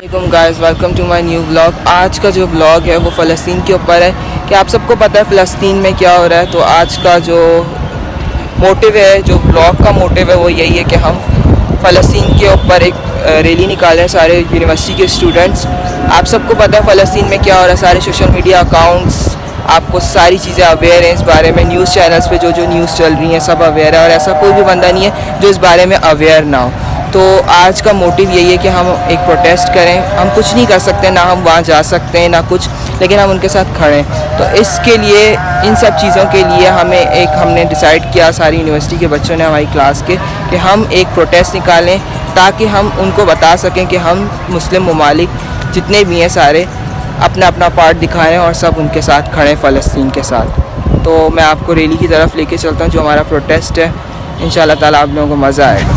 Guys welcome to my new vlog. आज का जो व्लॉग है वो फ़लस्तीन के ऊपर है कि आप सबको पता है फ़लस्तीन में क्या हो रहा है। तो आज का जो मोटिव है, जो व्लॉग का मोटिव है वो यही है कि हम फ़लस्तीन के ऊपर एक रैली निकालें सारे यूनिवर्सिटी के स्टूडेंट्स। आप सबको पता है फ़लस्तीन में क्या हो रहा है, सारे सोशल मीडिया अकाउंट्स आपको सारी चीज़ें अवेयर हैं इस बारे में। न्यूज़ चैनल्स पे जो न्यूज़ चल रही हैं सब अवेयर है और ऐसा कोई भी बंदा नहीं है जो इस बारे में अवेयर ना हो। तो आज का मोटिव यही है कि हम एक प्रोटेस्ट करें। हम कुछ नहीं कर सकते, ना हम वहाँ जा सकते हैं ना कुछ, लेकिन हम उनके साथ खड़े हैं। तो इसके लिए, इन सब चीज़ों के लिए हमने डिसाइड किया, सारी यूनिवर्सिटी के बच्चों ने, हमारी क्लास के, कि हम एक प्रोटेस्ट निकालें ताकि हम उनको बता सकें कि हम मुस्लिम ममालिक जितने भी हैं सारे अपना अपना पार्ट दिखाएं और सब उनके साथ खड़े फ़लस्तीन के साथ। तो मैं आपको रैली की तरफ लेके चलता हूँ जो हमारा प्रोटेस्ट है। इंशाल्लाह ताला आप लोगों को मज़ा आएगा।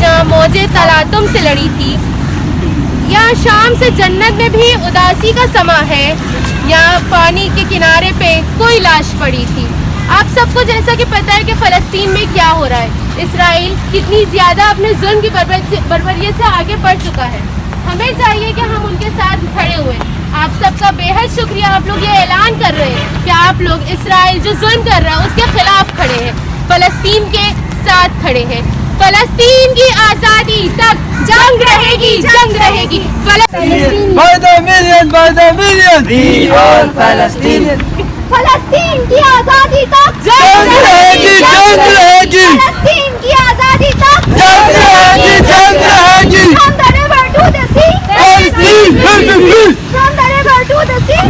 जहाँ मौजे तलातुम से लड़ी थी, यहाँ शाम से जन्नत में भी उदासी का समा है। यहाँ पानी के किनारे पे कोई लाश पड़ी थी। आप सबको जैसा कि पता है कि फ़लस्तीन में क्या हो रहा है। इसराइल कितनी ज़्यादा अपने जुल्म की बर्बरियत से आगे बढ़ चुका है। हमें चाहिए कि हम उनके साथ खड़े हुए। आप सबका बेहद शुक्रिया, आप लोग ये ऐलान कर रहे हैं कि आप लोग इसराइल जो जुल्म कर रहा है उसके खिलाफ खड़े हैं, फ़लस्तीन के साथ खड़े हैं। फ़लस्तीन की आज़ादी तक जंग रहेगी, जंग रहेगी। फ़लस्तीन की आज़ादी तक जंग रहेगी, जंग रहेगी। फ़लस्तीन की आज़ादी तक जंग रहेगी, जंग रहेगी। From the river to the sea, Palestine will be free. From the river to the sea,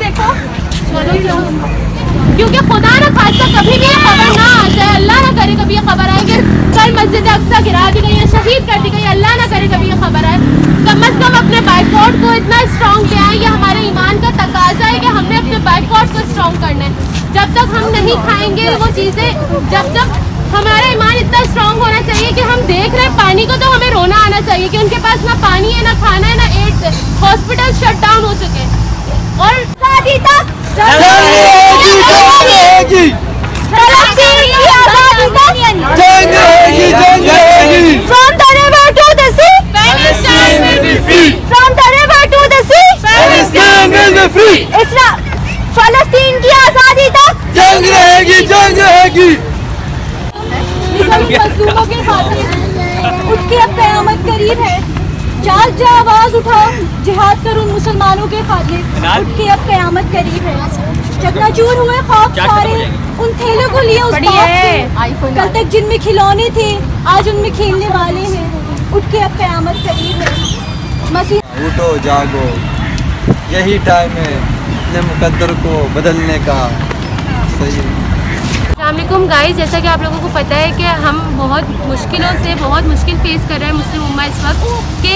देखो क्योंकि खुदा न खास्ता कभी भी ये खबर ना आ जाए, अल्लाह ना करे कभी ये खबर आए कि कल मस्जिद अक्सा गिरा दी गई है, शहीद कर दी गई, अल्लाह ना करे कभी ये खबर आए। कम से कम अपने बाइकआउट को इतना स्ट्रॉन्ग किया है, ये हमारे ईमान का तकाजा है कि हमने अपने बाइकआउट को स्ट्रॉन्ग करना है। जब तक हम नहीं खाएंगे वो चीज़ें, जब तक हमारा ईमान इतना स्ट्रॉन्ग होना चाहिए कि हम देख रहे हैं पानी को तो हमें रोना आना चाहिए कि उनके पास ना पानी है, ना खाना है, ना एड्स, हॉस्पिटल शट डाउन हो चुके हैं। और आज़ादी तक जंग रहेगी, जंग रहेगी। फ़लस्तीन की आज़ादी तक जंग रहेगी, जंग रहेगी। From the river to the sea, Palestine will be free. from the river to the sea, Palestine will be free. फ़लस्तीन की आज़ादी तक जंग रहेगी, जंग रहेगी। मजलूमों के खातिर उठ के अब क़यामत करीब है। जाग जा आवाज़ उठाओ, जिहाद कर उन मुसलमानों के खातिर, उठ के अब क़यामत करीब है। चकनाचूर हुए ख्वाब सारे, उन थैलों को लिए उस बाप से, कल तक जिनमें खिलौने थे आज उनमें खेलने वाले हैं। उठ के अब क़यामत करीब है। मसीह उठो जागो, यही टाइम है अपने मुकद्दर को बदलने का। सही अस्सलामुअलैकुम गाइस, जैसा कि आप लोगों को पता है कि हम बहुत मुश्किल फेस कर रहे हैं मुस्लिम उम्मा इस वक्त, कि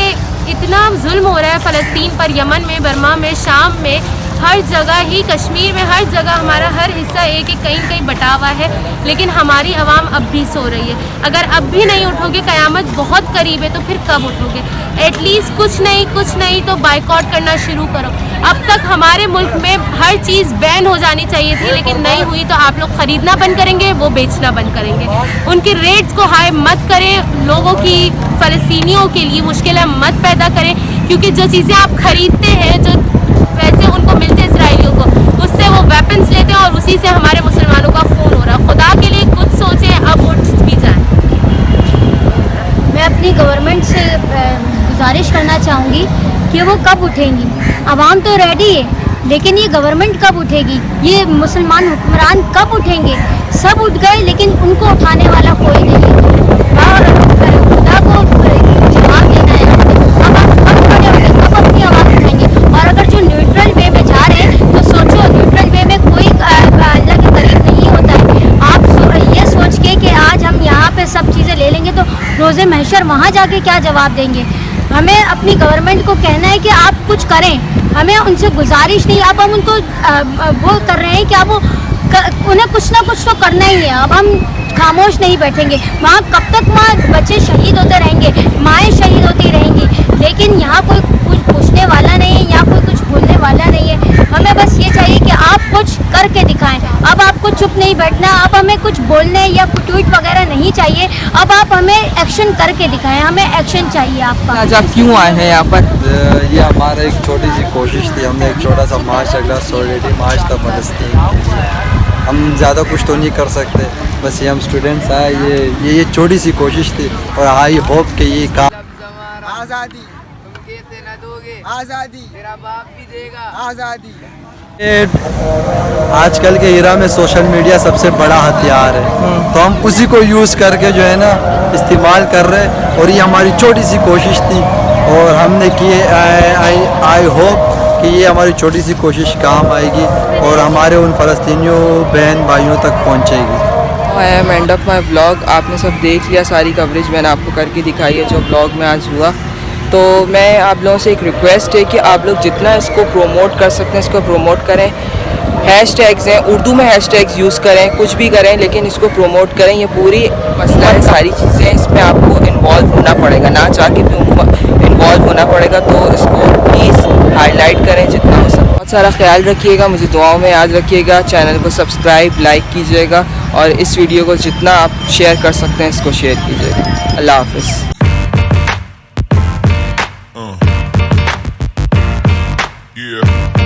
इतना जुल्म हो रहा है फ़लस्तीन पर, यमन में, बर्मा में, शाम में, हर जगह ही, कश्मीर में, हर जगह हमारा हर हिस्सा एक कहीं कहीं बटा हुआ है। लेकिन हमारी आवाम अब भी सो रही है। अगर अब भी नहीं उठोगे, क़यामत बहुत करीब है, तो फिर कब उठोगे? एटलीस्ट कुछ नहीं तो बाइकआउट करना शुरू करो। अब तक हमारे मुल्क में हर चीज़ बैन हो जानी चाहिए थी, लेकिन नहीं हुई। तो आप लोग ख़रीदना बंद करेंगे, वो बेचना बंद करेंगे। उनके रेट्स को हाई मत करें, लोगों की, फ़लस्तीनियों के लिए मुश्किलें मत पैदा करें, क्योंकि जो चीज़ें आप ख़रीदते हैं, जो पैसे उनको मिलते हैं इसराइलियों को, उससे वो वेपन्स लेते हैं और उसी से हमारे मुसलमानों का खून हो रहा है। खुदा के लिए कुछ सोचें, अब उठ भी जाएं। मैं अपनी गवर्नमेंट से गुजारिश करना चाहूँगी कि वो कब उठेंगी। आवाम तो रेडी है, लेकिन ये गवर्नमेंट कब उठेगी? ये मुसलमान हुक्मरान कब उठेंगे? सब उठ गए लेकिन उनको उठाने वाला कोई नहीं है। और खुदा को जवाब देना है। अब खड़े होंगे, कब अपनी आवाज़ उठाएंगे? तो रोज़े महशर वहाँ जाके क्या जवाब देंगे। हमें अपनी गवर्नमेंट को कहना है कि आप कुछ करें, हमें उनसे गुजारिश नहीं। अब हम उनको वो कर रहे हैं कि अब उन्हें कुछ ना कुछ तो करना ही है। अब हम खामोश नहीं बैठेंगे। वहाँ कब तक वहाँ बच्चे शहीद होते रहेंगे, माएँ शहीद होती रहेंगी, लेकिन यहाँ कोई कुछ पूछने वाला नहीं है, यहाँ कोई कुछ बोलने वाला नहीं है। हमें बस ये चाहिए कि आप कुछ करके दिखाएं। अब आपको चुप नहीं बैठना, अब हमें कुछ बोलने या ट्वीट वगैरह नहीं चाहिए। अब आप हमें एक्शन करके दिखाएं, हमें एक्शन चाहिए आपका। आज आप क्यों आए हैं यहाँ पर? ये हमारा एक छोटी सी कोशिश थी, हमने एक छोटा सा मार्च रखा, सॉलिडरिटी मार्च था फ़लस्तीन। हम ज़्यादा कुछ तो नहीं कर सकते, बस ये हम स्टूडेंट्स आए, ये छोटी सी कोशिश थी और आई होप कि ये काम आज़ादी तुम कैसे न दोगे, आज़ादी तेरा बाप भी देगा, आज़ादी। आजकल के एरा में सोशल मीडिया सबसे बड़ा हथियार है, तो हम उसी को यूज़ करके जो है ना इस्तेमाल कर रहे हैं। और ये हमारी छोटी सी कोशिश थी और हमने की। आई होप कि ये हमारी छोटी सी कोशिश काम आएगी और हमारे उन फ़लस्तीनियों बहन भाइयों तक पहुंचेगी। I am end of my vlog. आपने सब देख लिया, सारी कवरेज मैंने आपको करके दिखाई है जो व्लॉग में आज हुआ। तो मैं आप लोगों से एक रिक्वेस्ट है कि आप लोग जितना इसको प्रोमोट कर सकते हैं इसको प्रोमोट करें। हैशटैग्स हैं, उर्दू में हैशटैग्स यूज़ करें, कुछ भी करें, लेकिन इसको प्रोमोट करें। ये पूरी मसला है, सारी चीज़ें इसमें आपको इन्वॉल्व होना पड़ेगा, ना चाह के भी इन्वॉल्व होना पड़ेगा। तो इसको प्लीज़ हाईलाइट करें जितना हो सके। बहुत सारा ख्याल रखिएगा, मुझे दुआओं में याद रखिएगा। चैनल को सब्सक्राइब लाइक कीजिएगा और इस वीडियो को जितना आप शेयर कर सकते हैं इसको शेयर कीजिएगा। अल्लाह हाफ़िज़। Yeah.